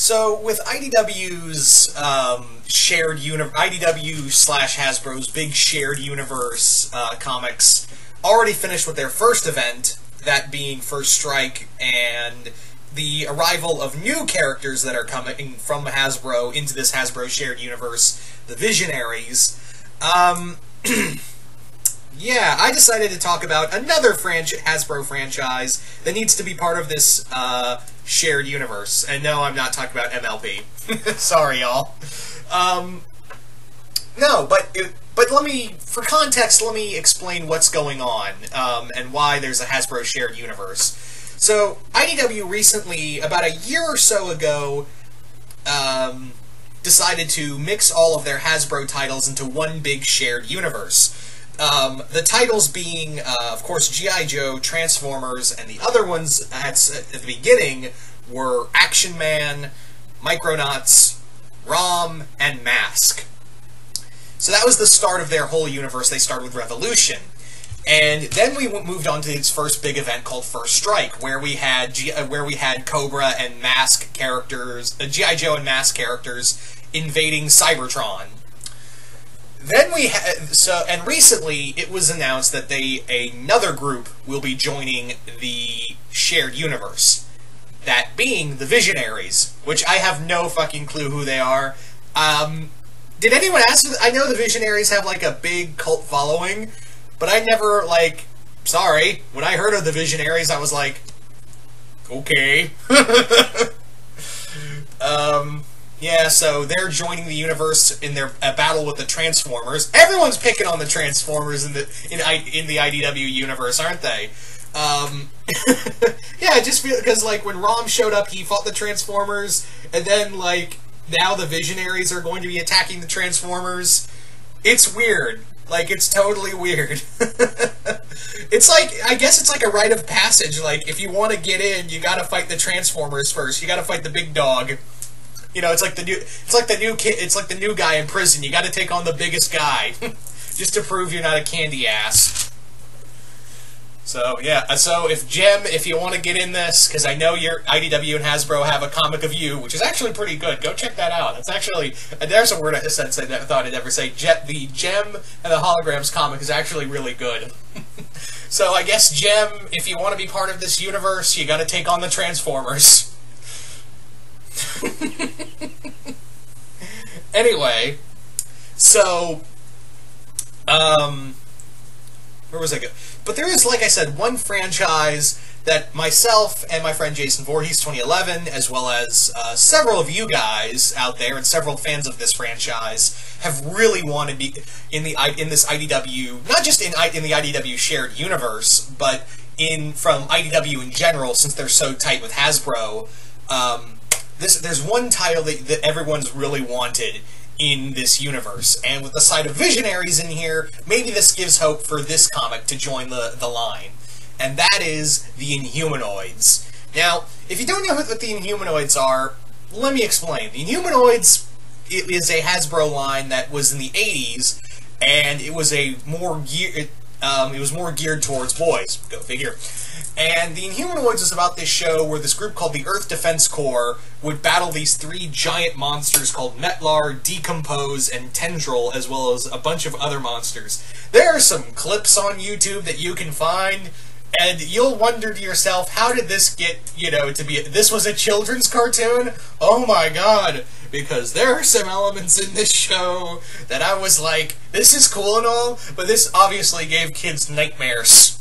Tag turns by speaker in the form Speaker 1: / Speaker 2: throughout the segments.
Speaker 1: So with IDW's IDW slash Hasbro's big shared universe comics already finished with their first event, that being First Strike, and the arrival of new characters that are coming from Hasbro into this Hasbro shared universe, the Visionaries. Yeah, I decided to talk about another Hasbro franchise that needs to be part of this shared universe. And no, I'm not talking about MLP. Sorry, y'all. No, but for context, let me explain what's going on and why there's a Hasbro shared universe. So, IDW recently, about a year or so ago, decided to mix all of their Hasbro titles into one big shared universe. The titles being, of course, G.I. Joe, Transformers, and the other ones at the beginning were Action Man, Micronauts, ROM, and Mask. So that was the start of their whole universe. They started with Revolution. And then we moved on to its first big event called First Strike, where we had Cobra and Mask characters, G.I. Joe and Mask characters invading Cybertron. Then and recently it was announced that another group will be joining the shared universe. That being the Visionaries, which I have no fucking clue who they are. Did anyone ask? I know the Visionaries have like a big cult following, but I never sorry, when I heard of the Visionaries, I was like, okay. Yeah, so they're joining the universe in their battle with the Transformers. Everyone's picking on the Transformers in the IDW universe, aren't they? Yeah, just because when ROM showed up, he fought the Transformers, and then now the Visionaries are going to be attacking the Transformers. It's weird. It's totally weird. It's I guess it's like a rite of passage. If you want to get in, you gotta fight the Transformers first. You gotta fight the big dog. You know, it's like the new guy in prison. You gotta take on the biggest guy. Just to prove you're not a candy ass. So, yeah. So, if you want to get in this, because I know your IDW and Hasbro have a comic of you, which is actually pretty good. Go check that out. It's actually, there's a word I thought I'd never say. The Gem and the Holograms comic is actually really good. So, I guess, Gem, if you want to be part of this universe, you gotta take on the Transformers. Anyway, so, where was I going? But there is, like I said, one franchise that myself and my friend Jason Voorhees 2011, as well as several of you guys out there and several fans of this franchise, have really wanted to be in this IDW, not just in the IDW shared universe, but from IDW in general, since they're so tight with Hasbro. There's one title that everyone's really wanted in this universe, and with the side of Visionaries in here, maybe this gives hope for this comic to join the line, and that is the Inhumanoids. Now, if you don't know what the Inhumanoids are, let me explain. The Inhumanoids is a Hasbro line that was in the 80s, and it was more geared towards boys. Go figure. And the Inhumanoids is about this show where this group called the Earth Defense Corps would battle these three giant monsters called Metlar, Decompose, and Tendril, as well as a bunch of other monsters. There are some clips on YouTube that you can find, and you'll wonder to yourself, how did this get, to be... This was a children's cartoon? Oh my god! Because there are some elements in this show that I was like, this is cool and all, but this obviously gave kids nightmares.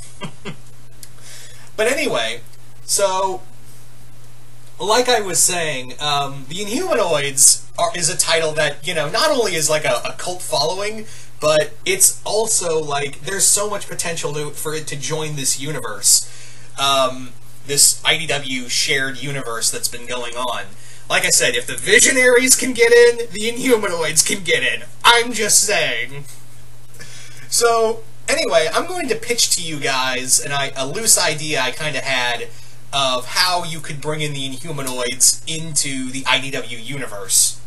Speaker 1: But anyway, so, like I was saying, the Inhumanoids is a title that, not only is a cult following, but it's also there's so much potential for it to join this universe. This IDW shared universe that's been going on. Like I said, if the Visionaries can get in, the Inhumanoids can get in. I'm just saying. So, anyway, I'm going to pitch to you guys a loose idea I kind of had of how you could bring in the Inhumanoids into the IDW universe,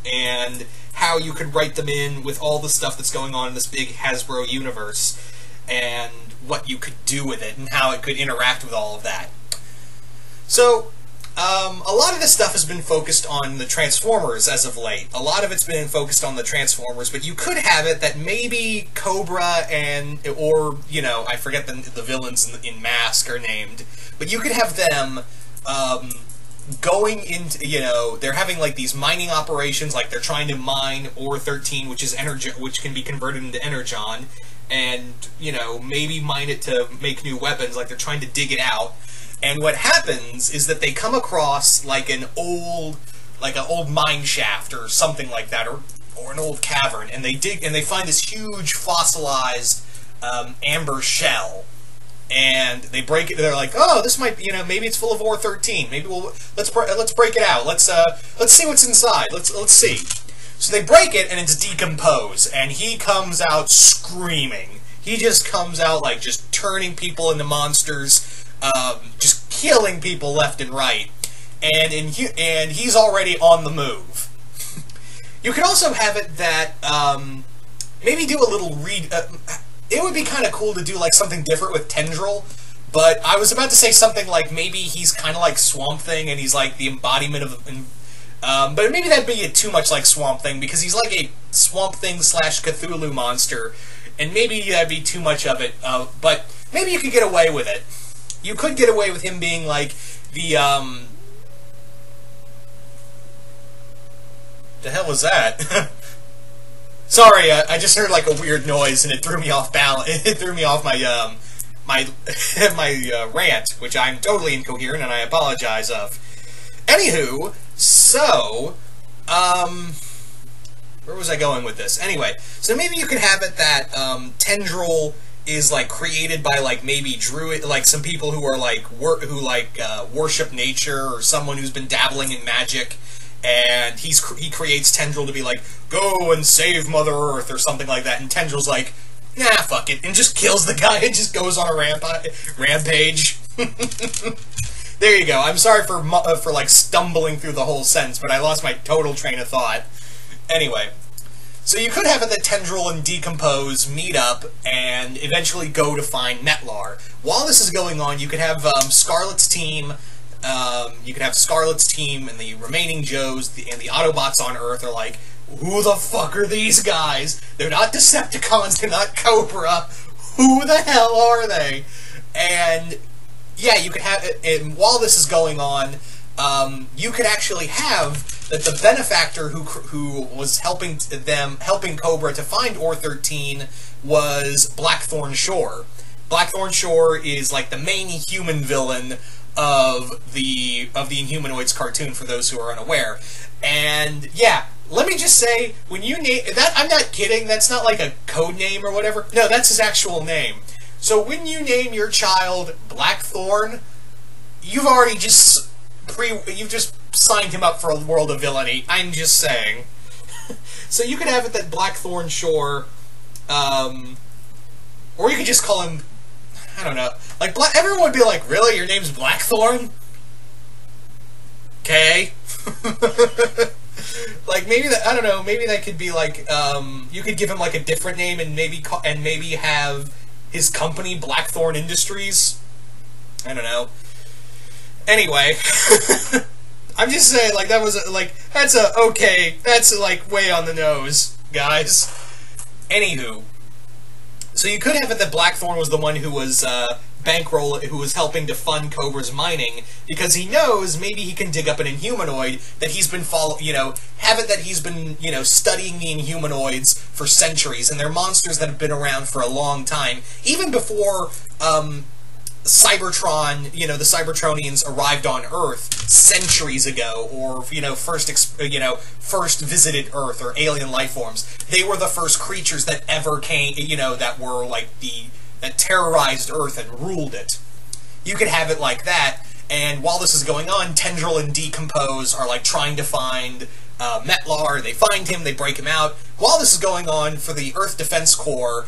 Speaker 1: and how you could write them in with all the stuff that's going on in this big Hasbro universe, and what you could do with it, and how it could interact with all of that. So, A lot of this stuff has been focused on the Transformers as of late. A lot of it's been focused on the Transformers, but you could have it that maybe Cobra or, you know, I forget the villains in Mask are named, but you could have them, going into, you know, they're having, like, these mining operations, like they're trying to mine Ore 13, which is which can be converted into Energon, and, you know, maybe mine it to make new weapons, like they're trying to dig it out. And what happens is that they come across, like, an old mine shaft or something like that, or an old cavern, and they dig, and they find this huge fossilized amber shell. And they break it. They're like, "Oh, this might be, you know, maybe it's full of Ore 13. Maybe let's break it out. Let's see what's inside. Let's see." So they break it, and it's decompose. And he comes out screaming. He just comes out like just turning people into monsters, just killing people left and right. And he's already on the move. You could also have it that maybe do a little it would be kind of cool to do, like, something different with Tendril, but I was about to say something like maybe he's kind of like Swamp Thing, and he's like the embodiment of... but maybe that'd be too much like Swamp Thing, because he's like a Swamp Thing / Cthulhu monster, and maybe that'd be too much of it, but maybe you could get away with it. You could get away with him being like the, the hell was that? Sorry, I just heard like a weird noise and it threw me off balance. It threw me off my my rant, which I'm totally incoherent and I apologize of. Anywho, so where was I going with this? Anyway, so maybe you could have it that Tendril is like created by like maybe druid, like some people who are like worship nature, or someone who's been dabbling in magic. And he creates Tendril to be like, go and save Mother Earth, or something like that. And Tendril's like, nah, fuck it, and just kills the guy and just goes on a rampage. There you go. I'm sorry for like stumbling through the whole sentence, but I lost my total train of thought. Anyway, so you could have it that Tendril and Decompose meet up and eventually go to find Netlar. While this is going on, you could have Scarlet's team. You could have Scarlet's team and the remaining Joes and the Autobots on Earth are like, who the fuck are these guys? They're not Decepticons, they're not Cobra. Who the hell are they? And yeah, you could have, and while this is going on, you could actually have that the benefactor who was helping Cobra to find Ore 13 was Blackthorn Shore. Blackthorn Shore is like the main human villain of the Inhumanoids cartoon, for those who are unaware. And yeah, let me just say, when you name that, I'm not kidding, that's not like a code name or whatever. No, that's his actual name. So when you name your child Blackthorn, you've already just you've just signed him up for a world of villainy. I'm just saying. So you could have it that Blackthorn Shore, or you could just call him, I don't know, like, everyone would be like, really? Your name's Blackthorn? Okay. Like, maybe that, I don't know, maybe that could be like, you could give him like a different name and maybe have his company Blackthorn Industries. I don't know. Anyway, I'm just saying, like, that was that's like way on the nose, guys. Anywho. So you could have it that Blackthorn was the one who was who was helping to fund Cobra's mining, because he knows maybe he can dig up an Inhumanoid that he's been have it that he's been, studying the Inhumanoids for centuries, and they're monsters that have been around for a long time, even before Cybertron, the Cybertronians arrived on Earth centuries ago, or first visited Earth, or alien life forms. They were the first creatures that ever came, that were like that terrorized Earth and ruled it. You could have it like that, and while this is going on, Tendril and Decompose are like trying to find Metlar. They find him, they break him out. While this is going on, for the Earth Defense Corps,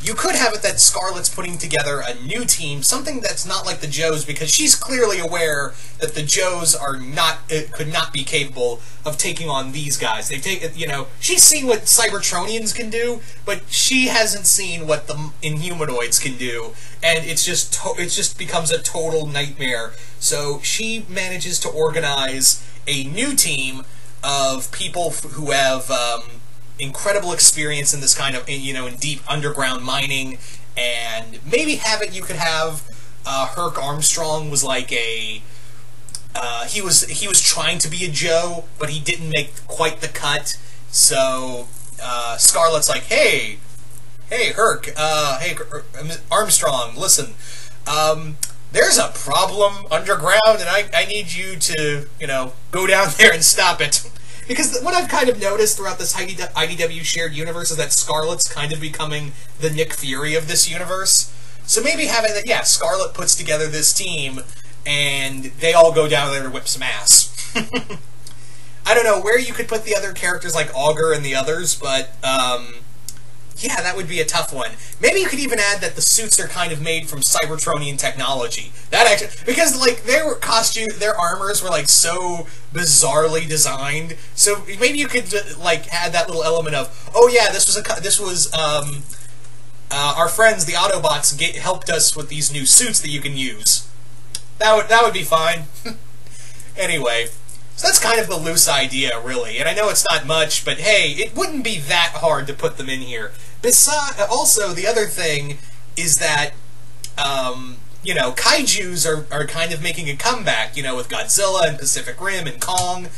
Speaker 1: You could have it that Scarlet's putting together a new team, something that's not like the Joes, because she's clearly aware that the Joes are not, could not be capable of taking on these guys. They've taken, you know, she's seen what Cybertronians can do, but she hasn't seen what the Inhumanoids can do, and it just becomes a total nightmare. So she manages to organize a new team of people who have incredible experience in this kind of, you know, in deep underground mining, and maybe you could have Herc Armstrong was like a he was trying to be a Joe, but he didn't make quite the cut. So Scarlet's like, hey Herc, hey Armstrong, listen, there's a problem underground, and I need you to, you know, go down there and stop it. Because what I've kind of noticed throughout this IDW shared universe is that Scarlet's kind of becoming the Nick Fury of this universe. So maybe having that, yeah, Scarlet puts together this team, and they all go down there to whip some ass. I don't know where you could put the other characters like Augur and the others, but yeah, that would be a tough one. Maybe you could even add that the suits are kind of made from Cybertronian technology. That actually, because like their armors were like so bizarrely designed. So maybe you could like add that little element of, oh yeah, this was our friends the Autobots helped us with these new suits that you can use. That would be fine. Anyway. So that's kind of the loose idea, really. And I know it's not much, but hey, it wouldn't be that hard to put them in here. Also, the other thing is that, you know, kaijus are kind of making a comeback, you know, with Godzilla and Pacific Rim and Kong.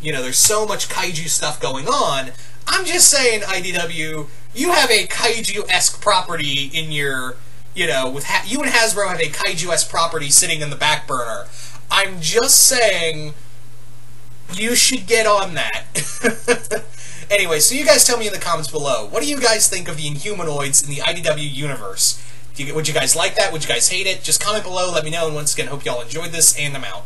Speaker 1: You know, there's so much kaiju stuff going on. I'm just saying, IDW, you have a kaiju-esque property in your, you know, you and Hasbro have a kaiju-esque property sitting in the back burner. I'm just saying, you should get on that. Anyway, so you guys tell me in the comments below, what do you guys think of the Inhumanoids in the IDW universe? Would you guys like that? Would you guys hate it? Just comment below, let me know, and once again, hope y'all enjoyed this, and I'm out.